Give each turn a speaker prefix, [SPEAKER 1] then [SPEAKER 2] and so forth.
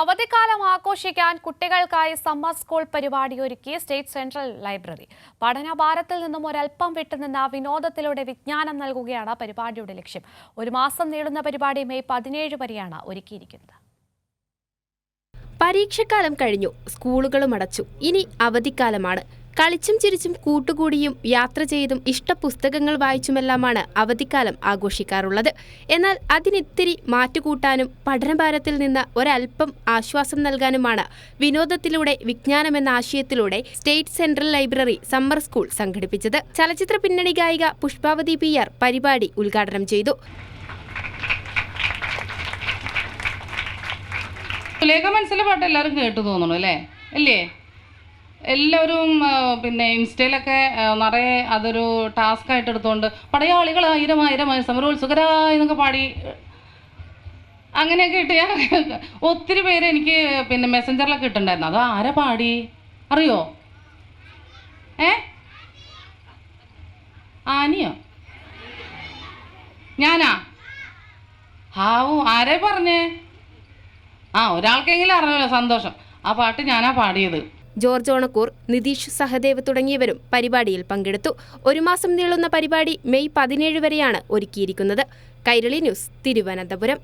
[SPEAKER 1] അവധിക്കാലം ആഘോഷിക്കാൻ കുട്ടികൾക്കായി സമ്മർ സ്കൂൾ പരിപാടി ഒരുക്കി സ്റ്റേറ്റ് സെൻട്രൽ ലൈബ്രറി. പഠനഭാരത്തിൽ നിന്നും ഒരൽപ്പം വിട്ടുനിന്ന വിനോദത്തിലൂടെ വിജ്ഞാനം നൽകുകയാണ് പരിപാടിയുടെ ലക്ഷ്യം. ഒരു മാസം നീളുന്ന പരിപാടി മെയ് 17 വരെയാണ് ഒരുക്കിയിരിക്കുന്നത്.
[SPEAKER 2] പരീക്ഷക്കാലം കഴിഞ്ഞു, സ്കൂളുകളും അടച്ചു. ഇനി അവധിക്കാലമാണ്. കളിച്ചും ചിരിച്ചും കൂട്ടുകൂടിയും യാത്ര ചെയ്തും ഇഷ്ടപുസ്തകങ്ങൾ വായിച്ചുമെല്ലാമാണ് അവധിക്കാലം ആഘോഷിക്കാറുള്ളത്. എന്നാൽ അതിനിത്തിരി മാറ്റുകൂട്ടാനും പഠനഭാരത്തിൽ നിന്ന് ഒരൽപ്പം ആശ്വാസം നൽകാനുമാണ് വിനോദത്തിലൂടെ വിജ്ഞാനമെന്ന ആശയത്തിലൂടെ state central library summer school സംഘടിപ്പിച്ചത്. ചലച്ചിത്ര പിന്നണി ഗായിക പുഷ്പാവതി PR പരിപാടി ഉദ്ഘാടനം ചെയ്തു.
[SPEAKER 3] മനസ്സിലെ പാട്ട് എല്ലാവരും കേട്ടു തോന്നുന്നു അല്ലേ? എല്ലാവരും ഇൻസ്റ്റയിലൊക്കെ നിറയെ അതൊരു ടാസ്ക് ആയിട്ട് എടുത്തുകൊണ്ട് പടയാളികൾ ആയിരമായി സമരോത്സുകരായി എന്നൊക്കെ പാടി അങ്ങനെയൊക്കെ ഇട്ട് ഒത്തിരി പേര് എനിക്ക് മെസ്സഞ്ചറിലൊക്കെ ഇട്ടുണ്ടായിരുന്നു. അത് ആരാ പാടി അറിയോ? ആനിയോ? ഞാനാ? ആരേ പറഞ്ഞേ? ഒരാൾക്കെങ്കിലും അറിഞ്ഞല്ലോ, സന്തോഷം. ആ പാട്ട് ഞാനാ പാടിയത്.
[SPEAKER 2] ജോർജ് ഓണക്കൂർ, നിതീഷ് സഹദേവ് തുടങ്ങിയവരും പരിപാടിയിൽ പങ്കെടുത്തു. ഒരു മാസം നീളുന്ന പരിപാടി മെയ് 17 വരെയാണ് ഒരുക്കിയിരിക്കുന്നത്. കൈരളി ന്യൂസ്, തിരുവനന്തപുരം.